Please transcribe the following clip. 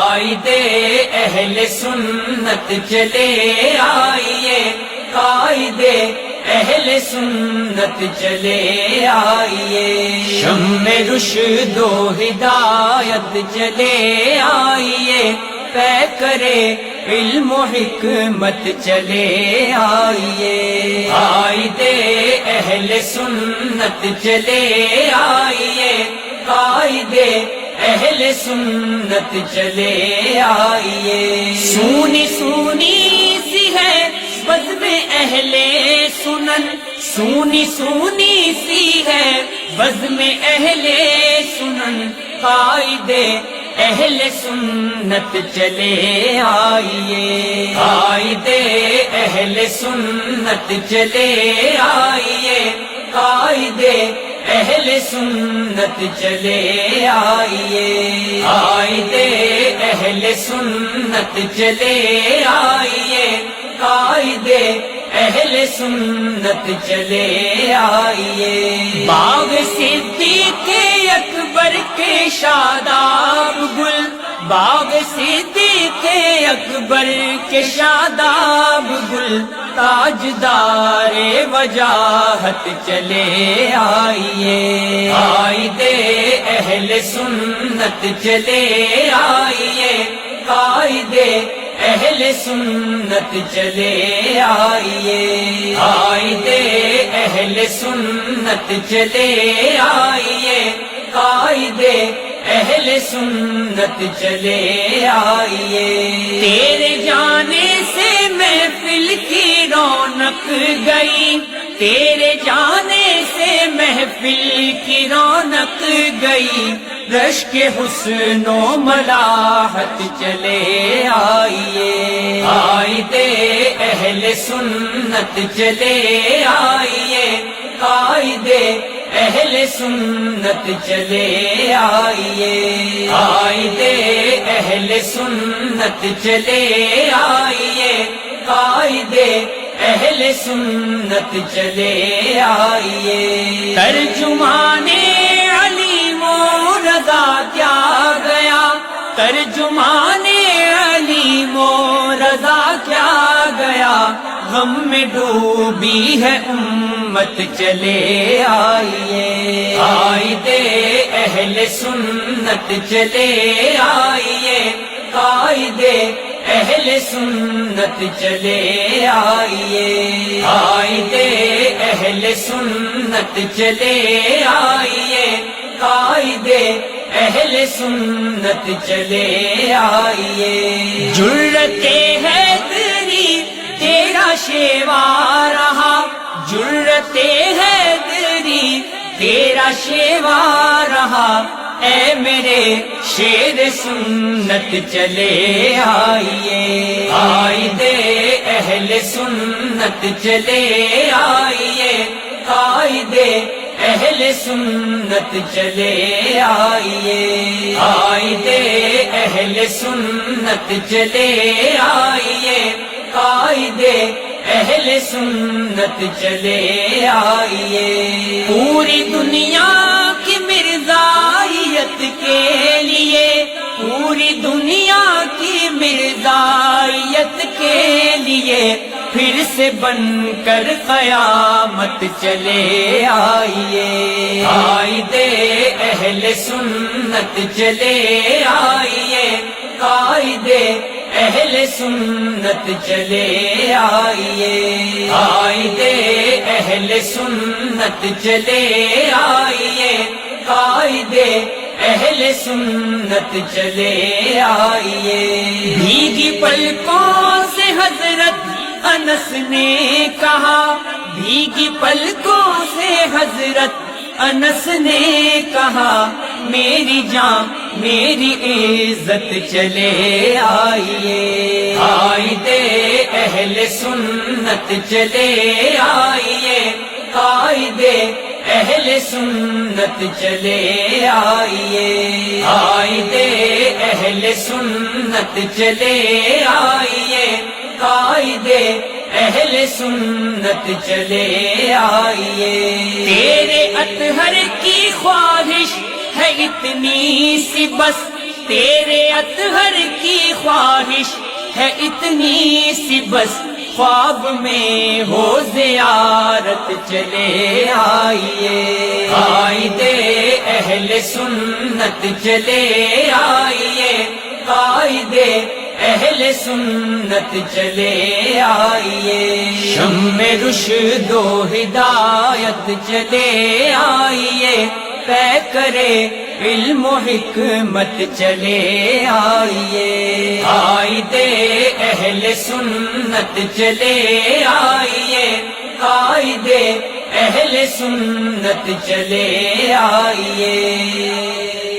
قائدے اہل سنت چلے آئیے، قائدے اہل سنت چلے آئیے، شمع رشد و ہدایت چلے آئیے، پے کرے علم و حکمت چلے آئیے، قائدے اہل سنت چلے آئیے، قائدے اہل سنت چلے آئیے، سونی سونی سی ہے بزم اہل سنن، سونی سونی سی ہے بزم اہل سنن، قائدے اہل سنت چلے آئیے، قائدے اہل سنت چلے آئیے، قائدے اہل سنت چلے آئیے، قائدے اہل سنت چلے آئیے، قائدے اہل سنت چلے آئیے، باغ صدیق اکبر کے شاداب گل، باغ صدیق اکبر کے شاداب گل، تاجدار وجاہت چلے آئیے، قائدے اہل سنت چلے آئیے، قائدے اہل سنت چلے آئیے، قائدے اہل سنت چلے آئیے، قائدے اہل سنت چلے آئیے، تیرے جانے سے محفل کی رونق گئی، تیرے جانے سے محفل کی رونق گئی، رشک حسن و ملاحت چلے آئیے، قائدے اہل سنت چلے آئیے، قائدے اہل سنت چلے آئیے، قائدے اہل سنت چلے آئیے، قائدے اہل سنت چلے آئیے، ترجمان علیم و رضا کیا گیا، ترجمان علیم و رضا کیا گیا، غم میں ڈوبی ہے امت چلے آئیے، قائدے اہل سنت چلے آئیے، قائدے اہل سنت چلے آئیے، قائدے اہل سنت چلے آئیے، قائدے اہل سنت چلے آئیے، جرت حیدری تیرا شیوا رہا، جرت حیدری تیرا شیوا رہا، اے میرے شیر سنت چلے آئیے، قائدے اہل سنت چلے آئیے، قائدے اہل سنت چلے آئیے، قائدے اہل سنت چلے آئیے، قائدے اہل سنت چلے آئیے، پوری دنیا کی مرزائیت کے لیے، پوری دنیا کی مرزائیت کے لیے، پھر سے بن کر قیامت چلے آئیے، قائدے اہل سنت چلے آئیے، قائدے اہل سنت چلے آئیے، قائدے اہل سنت چلے آئیے، قائدے اہل سنت چلے آئیے، بھیگی پلکوں سے حضرت انس نے کہا، بھیگی پلکوں سے حضرت انس نے کہا، میری جان میری عزت چلے آئیے، قائدے اہل سنت چلے آئیے، قائدے اہل سنت چلے آئیے، قائدے اہل سنت چلے آئیے، قائدے اہل سنت چلے آئیے، تیرے اطہر کی خواہش ہے اتنی سی بس، تیرے اطہر کی خواہش ہے اتنی سی بس خواب میں ہو زیارت چلے آئیے قائد اہل سنت چلے آئیے قائد اہل سنت چلے آئیے شمع رشد و ہدایت چلے آئیے طے کرے علم و حکمت چلے آئیے قائد اہل سنت چلے آئیے قائد اہل سنت چلے آئیے